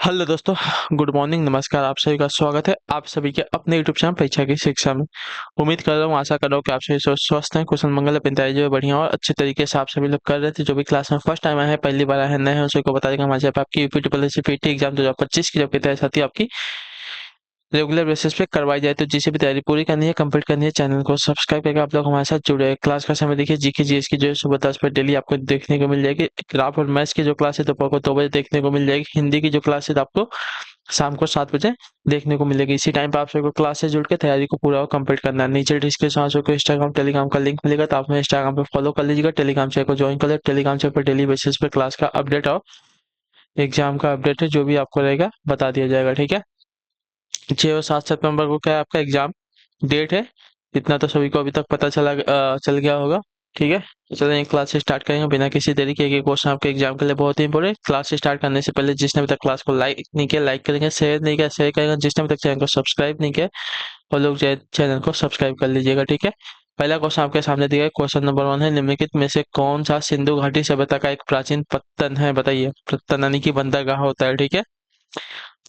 Hello दोस्तों। Good morning, नमस्कार। आप सभी का स्वागत है आप सभी के अपने यूट्यूब चैनल परीक्षा की शिक्षा में। उम्मीद कर रहा हूँ, आशा कर रहा हूँ कि आप सभी स्वस्थ हैं, कुशल मंगल है, पिताजी जो है बढ़िया और अच्छे तरीके से आप सभी लोग कर रहे थे। जो भी क्लास में फर्स्ट टाइम आए हैं, पहली बार आए हैं, नए हैं, उसी को बता देगा हमारे यहाँ पे आपकी UP triple S C PT exam 2025 की जो की तैयारी साथी आपकी रेगुलर बेसिस पे करवाई जाए। तो जिसे भी तैयारी पूरी करनी है, कंप्लीट करनी है, चैनल को सब्सक्राइब करके आप लोग हमारे साथ जुड़े हैं। क्लास का समय देखिए, जीके जीएस की जो है सुबह 10 बजे डेली आपको देखने को मिल जाएगी। ग्राफ और मैथ्स की जो क्लास है दोपहर को 2 बजे देखने को मिल जाएगी। हिंदी की जो क्लास है आपको शाम को 7 बजे देखने को मिलेगी। इसी टाइम पे आप सबको क्लास से जुड़ के तैयारी को पूरा कंप्लीट करना है। नीचे डिस्क्रिप्शन में आपको इंस्टाग्राम टेलीग्राम का लिंक मिलेगा, तो आप हमें इंस्टाग्राम पे फॉलो कर लीजिएगा। टेलीग्राम चैनल को ज्वाइन कर ले। टेलीग्राम चैनल पर डेली बेसिस पे क्लास का अपडेट और एग्जाम का अपडेट है जो भी आपको रहेगा बता दिया जाएगा। ठीक है, 6 और 7 सितंबर को क्या है आपका एग्जाम डेट है। इतना तो सभी को अभी तक पता चल गया होगा। ठीक है, तो चलिए क्लास से स्टार्ट करेंगे बिना किसी तरीके के। क्वेश्चन आपके एग्जाम के लिए बहुत ही इंपॉर्टेंट। क्लास से स्टार्ट करने से पहले जिसने अभी तक क्लास को लाइक नहीं किया, लाइक करेंगे, शेयर नहीं किया, शेयर करेंगे, जिसने अभी तक चैनल को सब्सक्राइब नहीं किया वो लोग चैनल को सब्सक्राइब कर लीजिएगा। ठीक है, पहला क्वेश्चन आपके सामने दिया है। क्वेश्चन नंबर 1 है, निम्नलिखित में से कौन सा सिंधु घाटी सभ्यता का एक प्राचीन पत्तन है? बताइए। पत्तन यानी कि बंदरगाह होता है। ठीक है,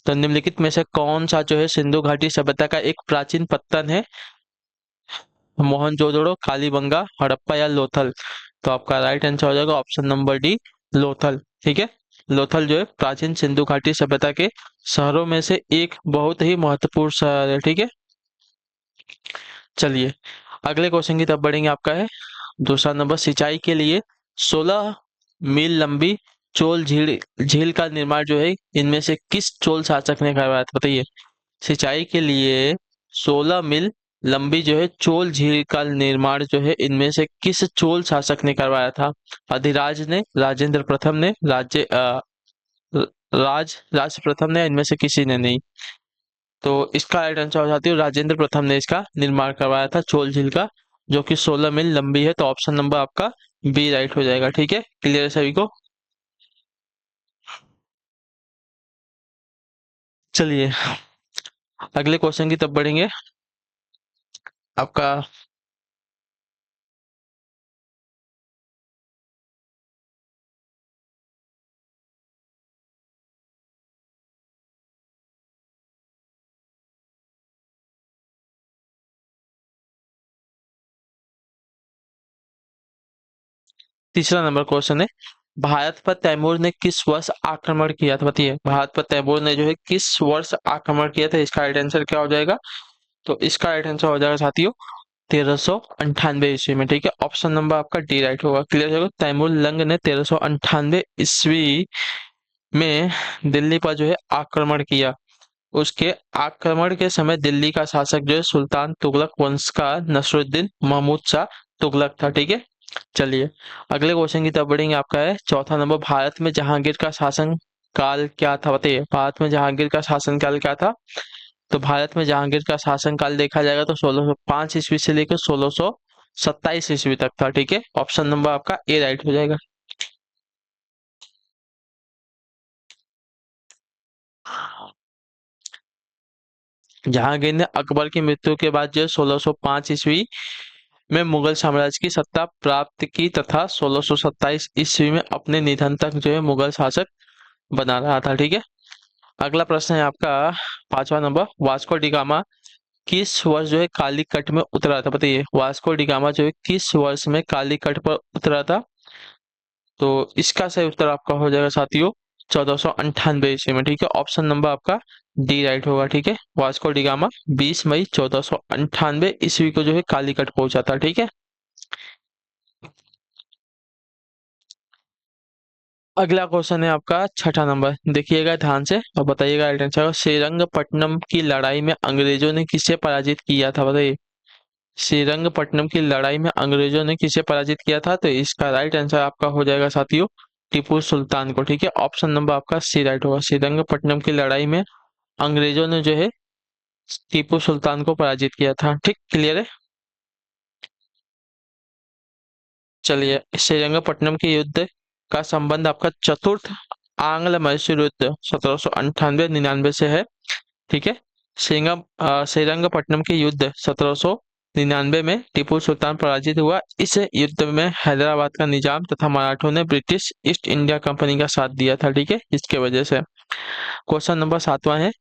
तो निम्नलिखित में से कौन सा जो है सिंधु घाटी सभ्यता का एक प्राचीन पत्तन है? मोहनजोदड़ो, कालीबंगा, हड़प्पा या लोथल? तो आपका राइट आंसर हो जाएगा ऑप्शन नंबर डी, लोथल। ठीक है, लोथल जो है प्राचीन सिंधु घाटी सभ्यता के शहरों में से एक बहुत ही महत्वपूर्ण शहर है। ठीक है, चलिए अगले क्वेश्चन की तरफ बढ़ेंगे। आपका है दूसरा नंबर, सिंचाई के लिए 16 मील लंबी चोल झील झील का निर्माण जो है इनमें से किस चोल शासक ने करवाया था? बताइए। सिंचाई के लिए 16 मील लंबी जो है चोल झील का निर्माण जो है इनमें से किस चोल शासक ने करवाया था? अधिराज ने, राजेंद्र प्रथम ने, राज प्रथम ने, इनमें से किसी ने नहीं। तो इसका राइट आंसर हो जाती है राजेंद्र प्रथम ने इसका निर्माण करवाया था चोल झील का, जो कि 16 मील लंबी है। तो ऑप्शन नंबर आपका बी राइट हो जाएगा। ठीक है, क्लियर है सभी को? चलिए अगले क्वेश्चन की तरफ बढ़ेंगे। आपका तीसरा नंबर क्वेश्चन है, भारत पर तैमूर ने किस वर्ष आक्रमण किया था? बताइए, भारत पर तैमूर ने जो है किस वर्ष आक्रमण किया था? इसका राइट आंसर क्या हो जाएगा? तो इसका राइट आंसर हो जाएगा साथियों 1398 ईस्वी में। ठीक है, ऑप्शन नंबर आपका डी राइट होगा। क्लियर होगा, तैमूर लंग ने 1398 ईस्वी में दिल्ली पर जो है आक्रमण किया। उसके आक्रमण के समय दिल्ली का शासक जो है सुल्तान तुगलक वंश का नसरुद्दीन महमूद शाह तुगलक था। ठीक है, चलिए अगले क्वेश्चन की तरफ बढ़ेंगे। आपका है चौथा नंबर, भारत में जहांगीर का शासन काल क्या था? बताइए, भारत में जहांगीर का शासन काल क्या था? तो भारत में जहांगीर का शासन काल देखा जाएगा तो 1605 ईस्वी से लेकर 1627 ईस्वी तक था। ठीक है, ऑप्शन नंबर आपका ए राइट हो जाएगा। जहांगीर ने अकबर की मृत्यु के बाद जो 1605 ईस्वी में मुगल साम्राज्य की सत्ता प्राप्त की तथा 1627 ईस्वी में अपने निधन तक जो है मुगल शासक बना रहा था। ठीक है, अगला प्रश्न है आपका पांचवा नंबर, वास्को डी गामा किस वर्ष जो है कालीकट में उतरा था? बताइए, वास्को डी गामा जो है किस वर्ष में कालीकट पर उतरा था? तो इसका सही उत्तर आपका हो जाएगा साथियों 1498 ईस्वी में। ठीक है, ऑप्शन नंबर आपका डी राइट होगा। ठीक है, वास्को डी गामा 20 मई 1498 ईस्वी को जो है कालीकट पहुंचा था। ठीक है, अगला क्वेश्चन है आपका छठा नंबर, देखिएगा ध्यान से और बताइएगा राइट आंसर। श्रीरंगपट्टनम की लड़ाई में अंग्रेजों ने किसे पराजित किया था? बताइए, श्रीरंगपट्टनम की लड़ाई में अंग्रेजों ने किसे पराजित किया था? तो इसका राइट आंसर आपका हो जाएगा साथियों टीपू सुल्तान को। ठीक है, ऑप्शन नंबर आपका सी राइट होगा। श्रीरंगपट्टनम की लड़ाई में अंग्रेजों ने जो है टीपू सुल्तान को पराजित किया था। ठीक, क्लियर है? चलिए, श्रीरंगपट्टनम के युद्ध का संबंध आपका चतुर्थ आंग्ल मैसूर युद्ध 1798-99 से है। ठीक है, श्रीरंगपट्टनम के युद्ध 1799 में टीपू सुल्तान पराजित हुआ। इस युद्ध में हैदराबाद का निजाम तथा मराठों ने ब्रिटिश ईस्ट इंडिया कंपनी का साथ दिया था। ठीक है, इसके वजह से क्वेश्चन नंबर 7वां है,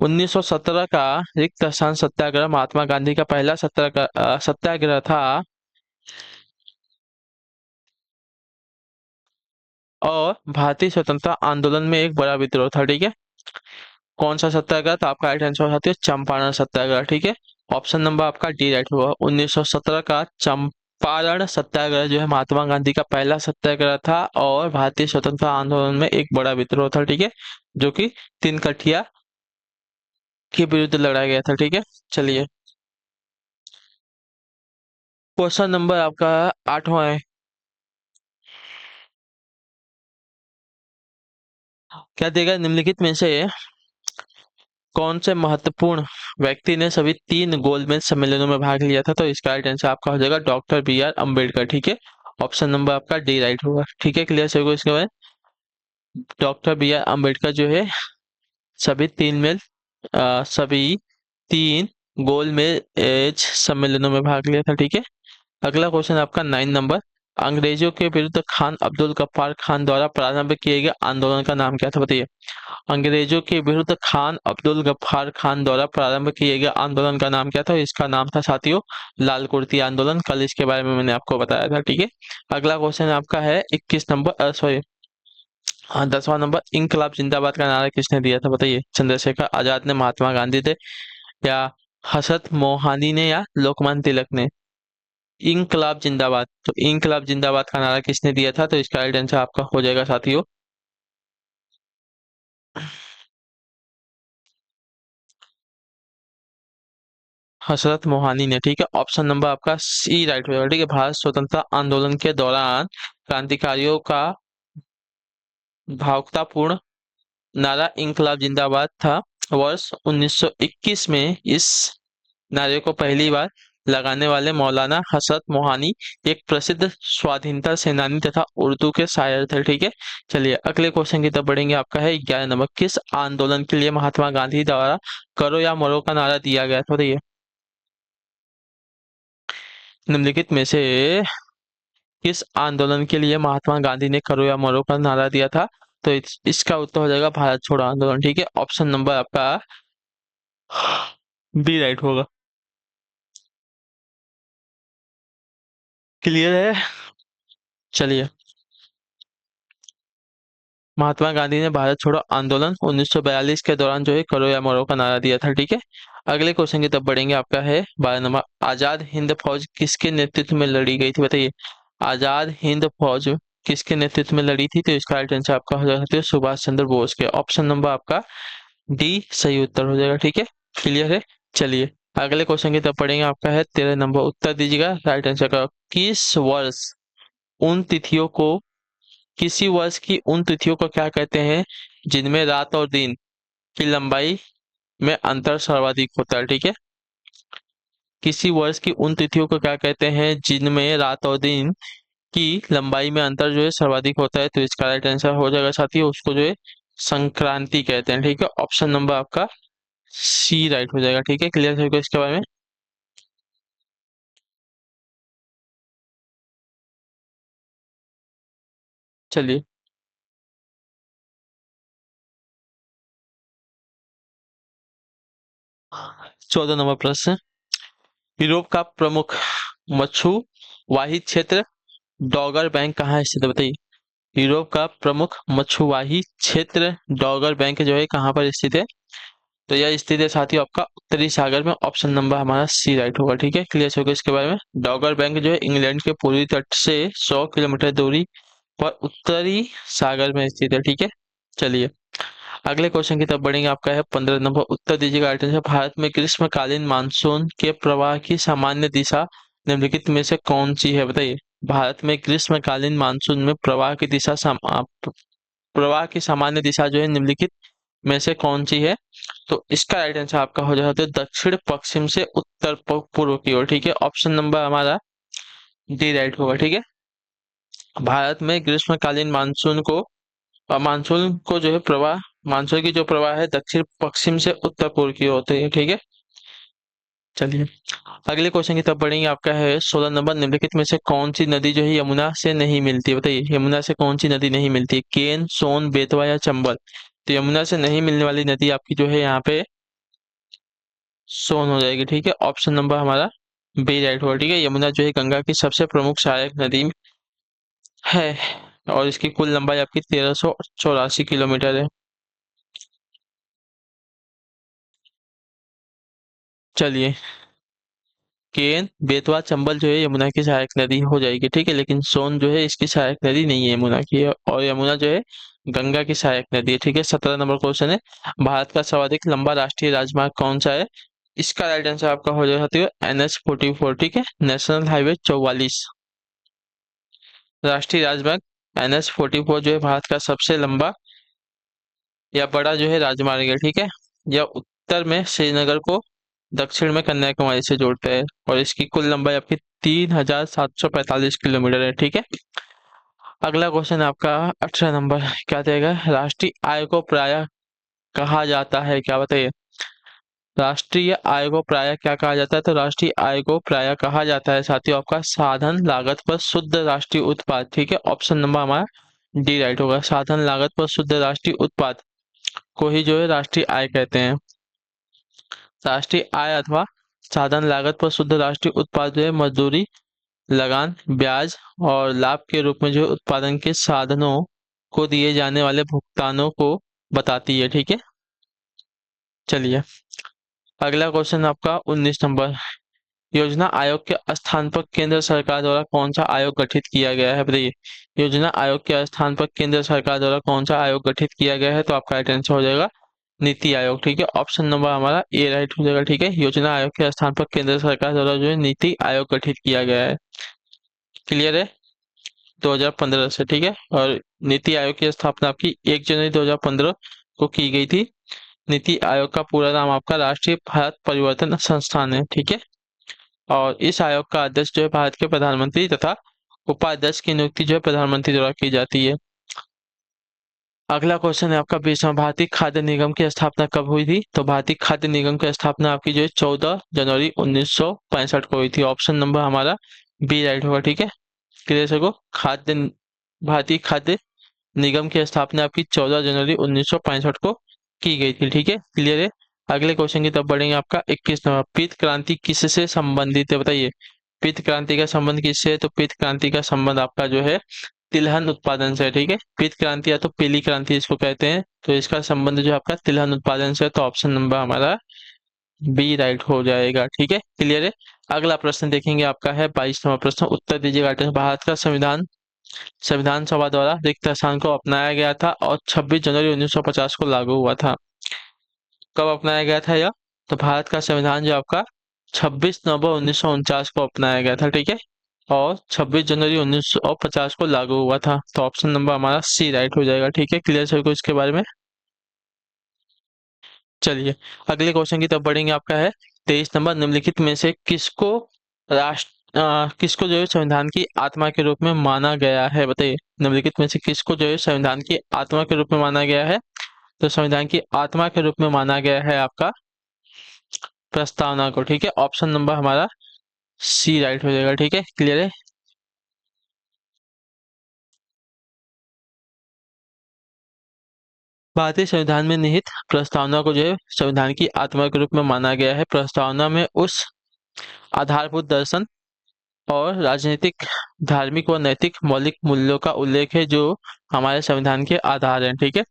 1917 का रिक्त स्थान सत्याग्रह महात्मा गांधी का पहला सत्याग्रह था और भारतीय स्वतंत्रता आंदोलन में एक बड़ा विद्रोह था। ठीक है, कौन सा सत्याग्रह? तो आपका राइट आंसर होता है चंपारण सत्याग्रह। ठीक है, ऑप्शन नंबर आपका डी राइट होगा। 1917 का चंपारण सत्याग्रह जो है महात्मा गांधी का पहला सत्याग्रह था और भारतीय स्वतंत्रता आंदोलन में एक बड़ा विद्रोह था। ठीक है, जो कि तीन कठिया के विरुद्ध लड़ा गया था। ठीक है, चलिए क्वेश्चन नंबर आपका 8वां है, क्या देगा? निम्नलिखित में से कौन से महत्वपूर्ण व्यक्ति ने सभी तीन गोलमेज सम्मेलनों में भाग लिया था? तो इसका राइट आंसर आपका हो जाएगा डॉक्टर बी आर अम्बेडकर। ठीक है, ऑप्शन नंबर आपका डी राइट होगा। ठीक है, क्लियर से होगा इसके बाद। डॉक्टर बी आर अम्बेडकर जो है सभी तीन गोलमेज सम्मेलनों में भाग लिया था। ठीक है, अगला क्वेश्चन आपका 9 नंबर, अंग्रेजों के विरुद्ध खान अब्दुल गफ्फार खान द्वारा प्रारंभ किए गए आंदोलन का नाम क्या था? बताइए। अंग्रेजों के विरुद्ध खान अब्दुल गफ्फार खान द्वारा प्रारंभ किए गए आंदोलन का नाम क्या था? इसका नाम था साथियों लाल कुर्ती आंदोलन। कल इसके बारे में मैंने आपको बताया था। ठीक है, अगला क्वेश्चन आपका है 21 नंबर, सॉरी हाँ 10वां नंबर, इंकलाब जिंदाबाद का नारा किसने दिया था? बताइए। चंद्रशेखर आजाद ने, महात्मा गांधी थे, या हसरत मोहानी ने, या लोकमान्य तिलक ने? इंकलाब जिंदाबाद, तो इंकलाब जिंदाबाद का नारा किसने दिया था? तो इसका राइट आंसर आपका हो जाएगा साथियों हसरत मोहानी ने। ठीक है, ऑप्शन नंबर आपका सी राइट हो जाएगा। ठीक है, भारत स्वतंत्रता आंदोलन के दौरान क्रांतिकारियों का भावुकतापूर्ण नारा इंकलाब जिंदाबाद था। वर्ष 1921 में इस नारे को पहली बार लगाने वाले मौलाना हसरत मोहानी एक प्रसिद्ध स्वाधीनता सेनानी तथा उर्दू के शायर थे। ठीक है, चलिए अगले क्वेश्चन की तरफ बढ़ेंगे। आपका है 11 नंबर, किस आंदोलन के लिए महात्मा गांधी द्वारा करो या मरो का नारा दिया गया था? बताइए। निम्नलिखित में से किस आंदोलन के लिए महात्मा गांधी ने करो या मरो का नारा दिया था? तो इसका उत्तर हो जाएगा भारत छोड़ो आंदोलन। ठीक है, ऑप्शन नंबर आपका बी राइट होगा। क्लियर है? चलिए, महात्मा गांधी ने भारत छोड़ो आंदोलन 1942 के दौरान जो है करो या मरो का नारा दिया था। ठीक है, अगले क्वेश्चन की तरफ बढ़ेंगे। आपका है 12 नंबर, आजाद हिंद फौज किसके नेतृत्व में लड़ी गई थी? बताइए। आजाद हिंद फौज किसके नेतृत्व में लड़ी थी? तो इसका राइट आंसर आपका हो जाएगा सुभाष चंद्र बोस के। ऑप्शन नंबर आपका डी सही उत्तर हो जाएगा। ठीक है, क्लियर है? चलिए अगले क्वेश्चन की तरफ पढ़ेंगे। आपका है 13 नंबर, उत्तर दीजिएगा राइट आंसर का। उन तिथियों को किसी वर्ष की उन तिथियों को क्या कहते हैं जिनमें रात और दिन की लंबाई में अंतर सर्वाधिक होता है? ठीक है, किसी वर्ष की उन तिथियों को क्या कहते हैं जिनमें रात और दिन की लंबाई में अंतर जो है सर्वाधिक होता है? तो इसका राइट आंसर हो जाएगा साथियों, उसको जो है संक्रांति कहते हैं। ठीक है, ऑप्शन नंबर आपका सी राइट हो जाएगा। ठीक है, क्लियर है इसके बारे में? चलिए 14 नंबर प्रश्न, यूरोप का प्रमुख मछुवाही क्षेत्र डॉगर बैंक कहाँ स्थित है? बताइए। यूरोप का प्रमुख मछुवाही क्षेत्र डॉगर बैंक जो है कहाँ पर स्थित है? तो यह स्थित है साथियों आपका उत्तरी सागर में। ऑप्शन नंबर हमारा सी राइट होगा। ठीक है, क्लियर होगा इसके बारे में? डॉगर बैंक जो है इंग्लैंड के पूर्वी तट से 100 किलोमीटर दूरी पर उत्तरी सागर में स्थित है। ठीक है, चलिए अगले क्वेश्चन की तरफ बढ़ेंगे। आपका है 15 नंबर, उत्तर दीजिएगा राइट आंसर। भारत में ग्रीष्मकालीन मानसून के प्रवाह की सामान्य दिशा निम्नलिखित में से कौन सी है? बताइए। भारत में ग्रीष्मकालीन मानसून में प्रवाह की सामान्य दिशा जो है निम्नलिखित में से कौन सी है? तो इसका राइट आंसर आपका हो जाता है दक्षिण पश्चिम से उत्तर पूर्व की ओर। ठीक है, ऑप्शन नंबर हमारा डी राइट होगा। ठीक है, भारत में ग्रीष्मकालीन मानसून को जो है प्रवाह मानसून की जो प्रवाह है दक्षिण पश्चिम से उत्तर पूर्व की ओर होती है। ठीक है, चलिए अगले क्वेश्चन की तरफ बढ़ेंगे। आपका है 16 नंबर, निम्नलिखित में से कौन सी नदी जो है यमुना से नहीं मिलती है? बताइए, यमुना से कौन सी नदी नहीं मिलती? केन, सोन, बेतवा या चंबल? तो यमुना से नहीं मिलने वाली नदी आपकी जो है यहाँ पे सोन हो जाएगी। ठीक है, ऑप्शन नंबर हमारा बी राइट होगा। ठीक है, यमुना जो है गंगा की सबसे प्रमुख सहायक नदी है और इसकी कुल लंबाई आपकी 1384 किलोमीटर है। चलिए, केन बेतवा चंबल जो है यमुना की सहायक नदी हो जाएगी। ठीक है, लेकिन सोन जो है इसकी सहायक नदी नहीं है यमुना की, और यमुना जो है गंगा की सहायक नदी है। ठीक है, 17 नंबर क्वेश्चन है, भारत का सर्वाधिक लंबा राष्ट्रीय राजमार्ग कौन सा है? इसका राइट आंसर आपका हो जाएगा NH44। ठीक है, नेशनल हाईवे 44 राष्ट्रीय राजमार्ग NH44 जो है भारत का सबसे लंबा या बड़ा जो है राजमार्ग है। ठीक है, यह उत्तर में श्रीनगर को दक्षिण में कन्याकुमारी से जोड़ता है और इसकी कुल लंबाई आपकी 3745 किलोमीटर है। ठीक है, अगला क्वेश्चन आपका 18 नंबर क्या देगा? राष्ट्रीय आय को प्राय कहा जाता है, क्या बताइए? राष्ट्रीय आय को प्राय क्या कहा जाता है? तो राष्ट्रीय आय को प्राय कहा जाता है साथियों आपका साधन लागत पर शुद्ध राष्ट्रीय उत्पाद। ठीक है, ऑप्शन नंबर हमारा डी राइट होगा। साधन लागत पर शुद्ध राष्ट्रीय उत्पाद को ही जो है राष्ट्रीय आय कहते हैं। राष्ट्रीय आय अथवा साधन लागत पर शुद्ध राष्ट्रीय उत्पाद जो है मजदूरी, लगान, ब्याज और लाभ के रूप में जो है उत्पादन के साधनों को दिए जाने वाले भुगतानों को बताती है। ठीक है, चलिए अगला क्वेश्चन आपका 19 नंबर, योजना आयोग के स्थान पर केंद्र सरकार द्वारा कौन सा आयोग गठित किया गया है? बताइए, योजना आयोग के स्थान पर केंद्र सरकार द्वारा कौन सा आयोग गठित किया गया है? तो आपका राइट आंसर हो जाएगा नीति आयोग। ठीक है, ऑप्शन नंबर हमारा ए राइट हो जाएगा। ठीक है, योजना आयोग के स्थान पर केंद्र सरकार द्वारा जो है नीति आयोग गठित किया गया है। क्लियर है? 2015 से। ठीक है, और नीति आयोग की स्थापना आपकी 1 जनवरी 2015 को की गई थी। नीति आयोग का पूरा नाम आपका राष्ट्रीय भारत परिवर्तन संस्थान है। ठीक है, और इस आयोग का अध्यक्ष जो है भारत के प्रधानमंत्री तथा उपाध्यक्ष की नियुक्ति जो है प्रधानमंत्री द्वारा की जाती है। अगला क्वेश्चन है आपका 20वां, भारतीय खाद्य निगम की स्थापना कब हुई थी? तो भारतीय खाद्य निगम की स्थापना आपकी जो है 14 जनवरी 1965 को हुई थी। ऑप्शन नंबर हमारा बी राइट होगा। ठीक है, क्लियर सको, भारतीय खाद्य निगम की स्थापना आपकी 14 जनवरी 1965 को की गई थी। ठीक है, क्लियर है? अगले क्वेश्चन की तरफ बढ़ेंगे। आपका 21 नंबर, पीत क्रांति किससे संबंधित है? बताइए, पीत क्रांति का संबंध किससे है? तो पीत क्रांति का संबंध आपका जो है तिलहन उत्पादन से है। ठीक है, पीत क्रांति या तो पीली क्रांति इसको कहते हैं, तो इसका संबंध जो है आपका तिलहन उत्पादन से है। तो ऑप्शन नंबर हमारा बी राइट हो जाएगा। ठीक है, क्लियर है? अगला प्रश्न देखेंगे, आपका है 22 नंबर प्रश्न, उत्तर दीजिएगा। भारत का संविधान संविधान सभा द्वारा रिक्त स्थान को अपनाया गया था और 26 जनवरी 1950 को लागू हुआ था। कब अपनाया गया था यह? तो भारत का संविधान जो आपका 26 नवंबर 1949 को अपनाया गया था। ठीक है, और 26 जनवरी 1950 को लागू हुआ था। तो ऑप्शन नंबर हमारा सी राइट हो जाएगा। ठीक है, क्लियर सभी को इसके बारे में? चलिए अगले क्वेश्चन की तरफ बढ़ेंगे। आपका है 23 नंबर, निम्नलिखित में से किसको जो है संविधान की आत्मा के रूप में माना गया है? बताइए, निम्नलिखित में से किसको जो है संविधान की आत्मा के रूप में माना गया है? तो संविधान की आत्मा के रूप में माना गया है आपका प्रस्तावना को। ठीक है, ऑप्शन नंबर हमारा सी राइट हो जाएगा। ठीक है, क्लियर है? भारतीय संविधान में निहित प्रस्तावना को जो है संविधान की आत्मा के रूप में माना गया है। प्रस्तावना में उस आधारभूत दर्शन और राजनीतिक, धार्मिक व नैतिक मौलिक मूल्यों का उल्लेख है जो हमारे संविधान के आधार हैं। ठीक है,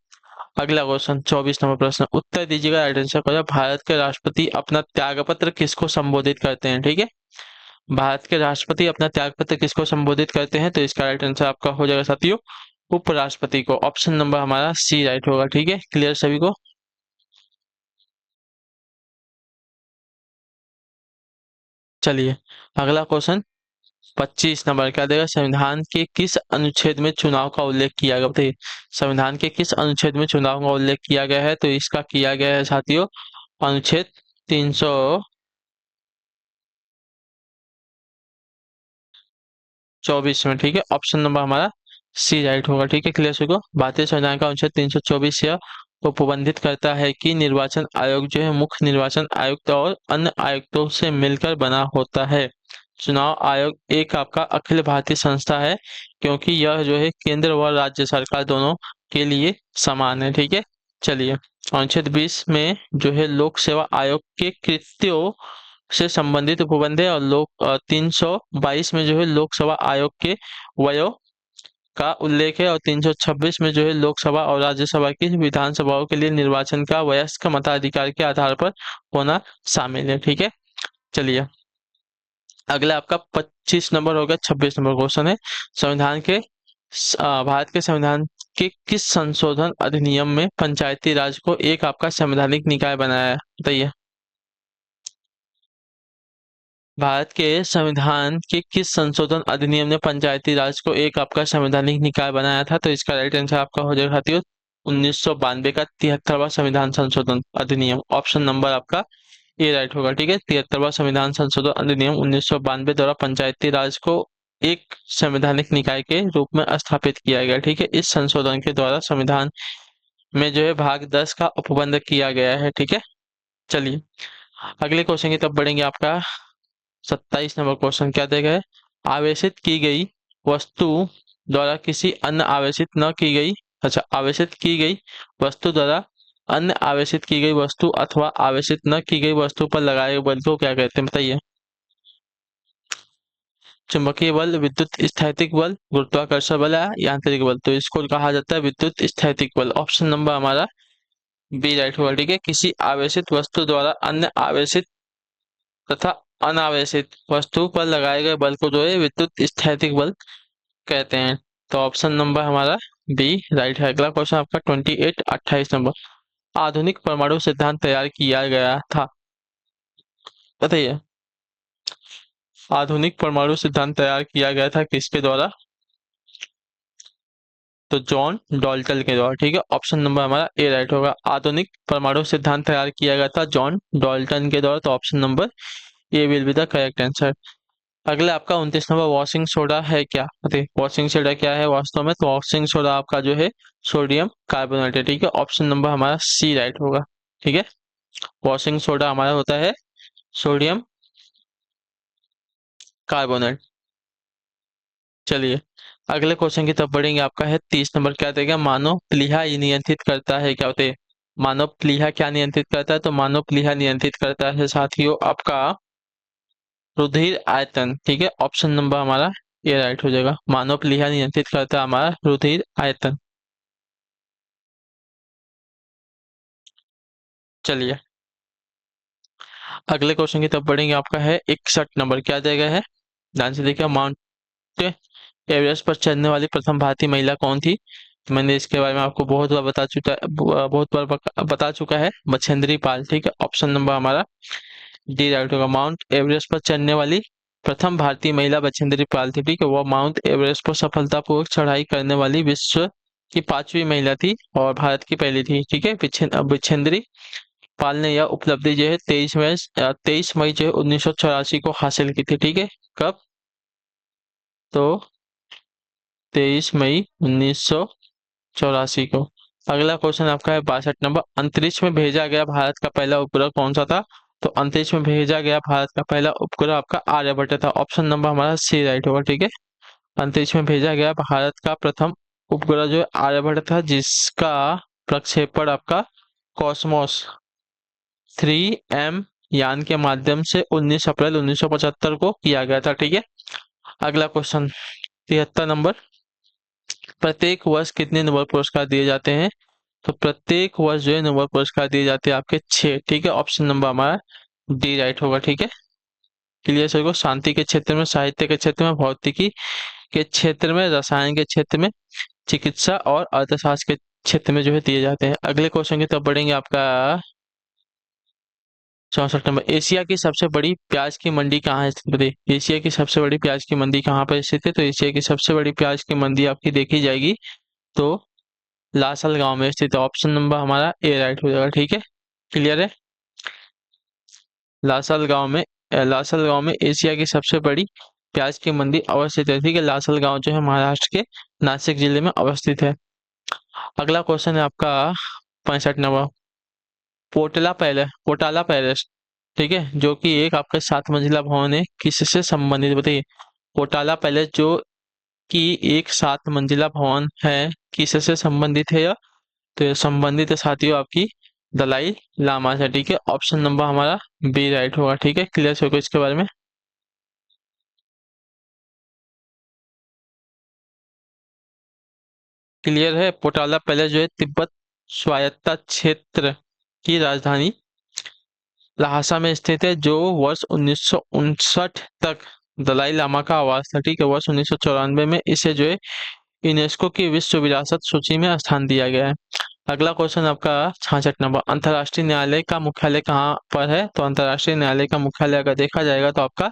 अगला क्वेश्चन 24 नंबर प्रश्न, उत्तर दीजिएगा राइट आंसर को। भारत के राष्ट्रपति अपना त्यागपत्र किसको संबोधित करते हैं? ठीक है, भारत के राष्ट्रपति अपना त्यागपत्र किसको संबोधित करते हैं? तो इसका राइट आंसर आपका हो जाएगा साथियों उपराष्ट्रपति को। ऑप्शन नंबर हमारा सी राइट होगा। ठीक है, क्लियर सभी को? चलिए अगला क्वेश्चन 25 नंबर क्या देगा? संविधान के किस अनुच्छेद में चुनाव का उल्लेख किया गया? बताइए, संविधान के किस अनुच्छेद में चुनाव का उल्लेख किया गया है? तो इसका किया गया है साथियों अनुच्छेद 324 में। ठीक है, ऑप्शन नंबर हमारा सी राइट होगा। ठीक है, क्लियर सभी को? भारतीय संविधान का अनुच्छेद 324 यह उपबंधित करता है कि निर्वाचन आयोग जो है मुख्य निर्वाचन आयुक्त और अन्य आयुक्तों से मिलकर बना होता है। चुनाव आयोग एक आपका अखिल भारतीय संस्था है क्योंकि यह जो है केंद्र व राज्य सरकार दोनों के लिए समान है। ठीक है, चलिए, अनुच्छेद 20 में जो है लोक सेवा आयोग के कृत्यों से संबंधित उपबंध है, और 322 में जो है लोक सेवा आयोग के वयों का उल्लेख है, और 326 में जो है लोकसभा और राज्यसभा की विधानसभाओं के लिए निर्वाचन का वयस्क मताधिकार के आधार पर होना शामिल है। ठीक है, चलिए अगला आपका 25 नंबर होगा, 26 नंबर क्वेश्चन है, संविधान के भारत के संविधान के किस संशोधन अधिनियम में पंचायती राज को एक आपका संवैधानिक निकाय बनाया है, बताइए। भारत के संविधान के किस संशोधन अधिनियम ने पंचायती राज को एक आपका संवैधानिक निकाय बनाया था, तो इसका राइट आंसर आपका हो जाएगा साथियों 1992 का 73वां संविधान संशोधन अधिनियम। ऑप्शन नंबर आपका ए राइट होगा। ठीक है, 73वां संविधान संशोधन अधिनियम 1992 द्वारा पंचायती राज को एक संवैधानिक निकाय के रूप में स्थापित किया गया। ठीक है, इस संशोधन के द्वारा संविधान में जो है भाग 10 का उपबंध किया गया है। ठीक है, चलिए अगले क्वेश्चन की तरफ बढ़ेंगे। आपका 27 नंबर क्वेश्चन क्या देगा है, आवेशित की गई वस्तु द्वारा किसी अन्य आवेशित न की गई, अच्छा आवेशित की गई वस्तु द्वारा अन्य आवेशित की गई वस्तु अथवा आवेशित न की गई वस्तु पर लगाए गए बल को क्या कहते हैं, बताइए। चुंबकीय बल, विद्युत स्थैतिक बल, गुरुत्वाकर्षण बल या यांत्रिक बल, तो इसको कहा जाता है विद्युत स्थैतिक बल। ऑप्शन नंबर हमारा बी राइट होगा। ठीक है, किसी आवेशित वस्तु द्वारा अन्य आवेशित तथा अनावेशित वस्तु पर लगाए गए बल को जो है विद्युत स्थैतिक बल कहते हैं। तो ऑप्शन नंबर हमारा बी राइट है। अगला क्वेश्चन आपका 28 नंबर, आधुनिक परमाणु सिद्धांत तैयार किया गया था, बताइए। आधुनिक परमाणु सिद्धांत तैयार किया गया था किसके द्वारा, तो जॉन डॉल्टन के द्वारा। ठीक है, ऑप्शन नंबर हमारा ए राइट होगा। आधुनिक परमाणु सिद्धांत तैयार किया गया था जॉन डॉल्टन के द्वारा, तो option number A will be the correct answer. अगला आपका 29 नंबर, वॉशिंग सोडा है क्या, बताइए वॉशिंग सोडा क्या है वास्तव में, तो वॉशिंग सोडा आपका जो है सोडियम कार्बोनेट है। ठीक है, ऑप्शन नंबर हमारा सी राइट होगा। ठीक है, वॉशिंग सोडा हमारा होता है सोडियम कार्बोनेट। चलिए अगले क्वेश्चन की तरफ बढ़ेंगे। आपका है 30 नंबर, क्या देगा, मानव प्लीहा ये नियंत्रित करता है क्या, होते मानव प्लीहा क्या नियंत्रित करता है, तो मानव प्लीहा नियंत्रित करता है साथियों आपका रुधिर आयतन। ठीक है, ऑप्शन नंबर हमारा ये राइट हो जाएगा। मानव प्लीहा नियंत्रित करता है हमारा रुधिर आयतन। चलिए अगले क्वेश्चन की तरफ बढ़ेंगे। आपका है 61 नंबर, क्या दिया गया है, ध्यान से देखिए, माउंट एवरेस्ट पर चढ़ने वाली प्रथम भारतीय महिला कौन थी, तो मैंने इसके बारे में आपको बहुत बार बता चुका है, बहुत बार बता चुका है, बछेंद्री पाल। ठीक है, ऑप्शन नंबर हमारा डी राइट होगा। माउंट एवरेस्ट पर चढ़ने वाली प्रथम भारतीय महिला बछेंद्री पाल थी। ठीक है, वह माउंट एवरेस्ट पर सफलतापूर्वक चढ़ाई करने वाली विश्व की 5वीं महिला थी और भारत की पहली थी। ठीक है, बछेंद्री पाल ने यह उपलब्धि जो है 23 मई जो है 1984 को हासिल की थी। ठीक है, कब, तो 23 मई 1984 को। अगला क्वेश्चन आपका है 62 नंबर, अंतरिक्ष में भेजा गया भारत का पहला उपग्रह कौन सा था, तो अंतरिक्ष में भेजा गया भारत का पहला उपग्रह आपका आर्यभट्ट था। ऑप्शन नंबर हमारा सी राइट होगा। ठीक है, अंतरिक्ष में भेजा गया भारत का प्रथम उपग्रह जो है आर्यभट्ट था, जिसका प्रक्षेपण आपका कॉस्मोस 3M यान के माध्यम से 19 अप्रैल 1975 को किया गया था। ठीक है, अगला क्वेश्चन 73 नंबर, प्रत्येक वर्ष कितने नोबेल पुरस्कार दिए जाते हैं, तो प्रत्येक वर्ष जो है नोबेल पुरस्कार दिए जाते हैं आपके 6। ठीक है, ऑप्शन नंबर हमारा डी राइट होगा। ठीक है, क्लियर सर को, शांति के क्षेत्र में, साहित्य के क्षेत्र में, भौतिकी के क्षेत्र में, रसायन के क्षेत्र में, चिकित्सा और अर्थशास्त्र के क्षेत्र में जो है दिए जाते हैं। अगले क्वेश्चन की तरफ बढ़ेंगे। आपका 64 नंबर, एशिया की सबसे बड़ी प्याज की मंडी कहाँ है स्थित, बताइए एशिया की सबसे बड़ी प्याज की मंडी कहाँ पर स्थित है, तो एशिया की सबसे बड़ी प्याज की मंडी आपकी देखी जाएगी तो लासल गांव में स्थित है। ऑप्शन नंबर हमारा ए राइट हो जाएगा। ठीक है, क्लियर है, लासल गांव में, लासल गांव में एशिया की सबसे बड़ी प्याज की मंडी अवस्थित है। ठीक है, लासल गांव जो है महाराष्ट्र के नासिक जिले में अवस्थित है। अगला क्वेश्चन है आपका 65 नंबर, पोटाला पैलेस, ठीक है, जो कि एक आपका 7 मंजिला भवन है, किससे संबंधित, बताइए पोटाला पैलेस जो कि एक 7 मंजिला भवन है, किससे संबंधित है, तो ये संबंधित है साथियों आपकी दलाई लामा से। ठीक है, ऑप्शन नंबर हमारा बी राइट होगा। ठीक है, क्लियर हो गया इसके बारे में। क्लियर है। पोटाला पहले जो है तिब्बत स्वायत्ता क्षेत्र की राजधानी लहासा में स्थित है, जो वर्ष 1959 तक दलाई लामा का आवास था। ठीक है, वर्ष 1994 में इसे जो है यूनेस्को की विश्व विरासत सूची में स्थान दिया गया है। अगला क्वेश्चन आपका 66 नंबर, अंतर्राष्ट्रीय न्यायालय का मुख्यालय कहाँ पर है? तो अंतर्राष्ट्रीय न्यायालय का मुख्यालय अगर देखा जाएगा तो आपका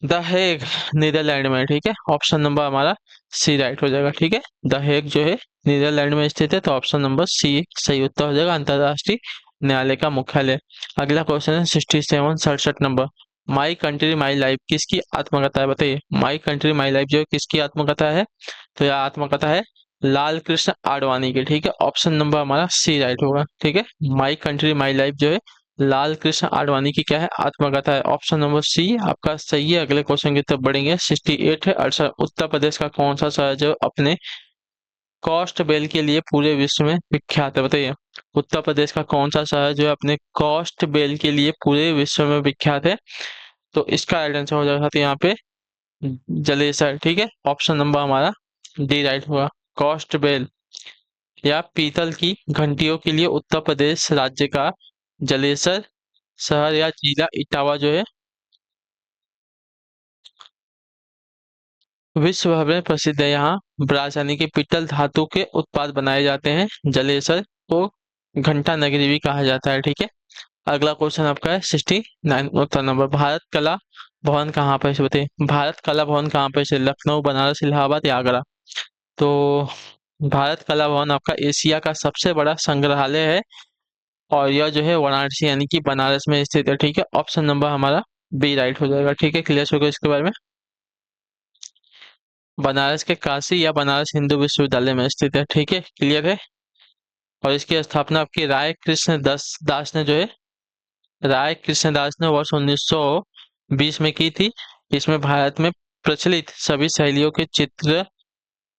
द हेग नीदरलैंड में। ठीक है, ऑप्शन नंबर हमारा सी राइट हो जाएगा। ठीक है, द हेग जो है नीदरलैंड में स्थित है, तो ऑप्शन नंबर सी सही उत्तर हो जाएगा, अंतर्राष्ट्रीय न्यायालय का मुख्यालय। अगला क्वेश्चन है 67 number, my country my life किसकी आत्मकथा है? बताइए, माई कंट्री माई लाइफ जो है किसकी आत्मकथा है? तो यह आत्मकथा है लाल कृष्ण आडवाणी की। ठीक है, ऑप्शन नंबर हमारा सी राइट होगा। ठीक है, माई कंट्री माई लाइफ जो है लाल कृष्ण आडवाणी की क्या है? आत्मकथा है। ऑप्शन नंबर सी आपका सही है। अगले क्वेश्चन की तरफ बढ़ेंगे। 68 है, अड़सठ, उत्तर प्रदेश का कौन सा शहर जो अपने कॉस्ट बेल के लिए पूरे विश्व में विख्यात है? बताइए, उत्तर प्रदेश का कौन सा शहर जो है अपने कॉस्ट बेल के लिए पूरे विश्व में विख्यात है? तो इसका राइट आंसर हो जाएगा यहाँ पे जलेसर। ठीक है, ऑप्शन नंबर हमारा डी राइट होगा। कॉस्ट बेल या पीतल की घंटियों के लिए उत्तर प्रदेश राज्य का जलेसर शहर या जिला इटावा जो है विश्व भर में प्रसिद्ध है। यहाँ ब्रास यानी कि पीतल धातु के उत्पाद बनाए जाते हैं। जलेसर को घंटा नगरी भी कहा जाता है। ठीक है, अगला क्वेश्चन आपका है 69 उत्तर नंबर, भारत कला भवन कहाँ पर है? बताइए, भारत कला भवन कहाँ पर है? लखनऊ, बनारस, इलाहाबाद या आगरा? तो भारत कला भवन आपका एशिया का सबसे बड़ा संग्रहालय है और यह जो है वाराणसी यानी कि बनारस में स्थित है। ठीक है, ऑप्शन नंबर हमारा बी राइट हो जाएगा। ठीक है, क्लियर हो गया इसके बारे में। बनारस के काशी या बनारस हिंदू विश्वविद्यालय में स्थित है। ठीक है, क्लियर है। और इसकी स्थापना आपकी राय कृष्ण दास ने जो है राय कृष्णदास ने वर्ष 1920 में की थी। इसमें भारत में प्रचलित सभी शैलियों के चित्र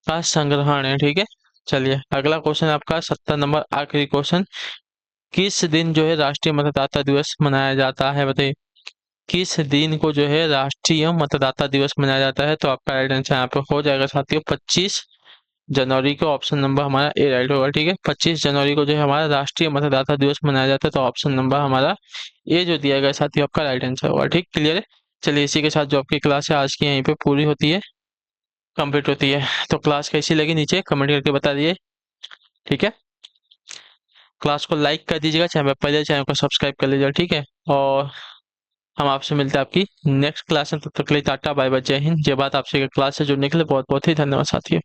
का संग्रहण है। ठीक है, चलिए अगला क्वेश्चन आपका 70 नंबर, आखिरी क्वेश्चन, किस दिन जो है राष्ट्रीय मतदाता दिवस मनाया जाता है? बताइए, किस दिन को जो है राष्ट्रीय मतदाता दिवस मनाया जाता है? तो आपका राइट आंसर यहाँ पे हो जाएगा साथियों 25 जनवरी को। ऑप्शन नंबर हमारा ए राइट होगा। ठीक है, 25 जनवरी को जो है हमारा राष्ट्रीय मतदाता दिवस मनाया जाता है, तो ऑप्शन नंबर हमारा ए जो दिया गया साथियों आपका राइट आंसर होगा। ठीक, क्लियर है। चलिए इसी के साथ जो आपकी क्लास है आज की यहीं पे पूरी होती है, कंप्लीट होती है। तो क्लास कैसी लगी नीचे कमेंट करके बता दिए। ठीक है, क्लास को लाइक कर दीजिएगा, चैनल पर पहले चैनल को सब्सक्राइब कर लीजिएगा। ठीक है, और हम आपसे मिलते हैं आपकी नेक्स्ट क्लास में। तब तक के लिए टाटा बाय बाय, जय हिंद, जय भारत। आपसे क्लास से जुड़ने के लिए बहुत बहुत ही धन्यवाद साथियों।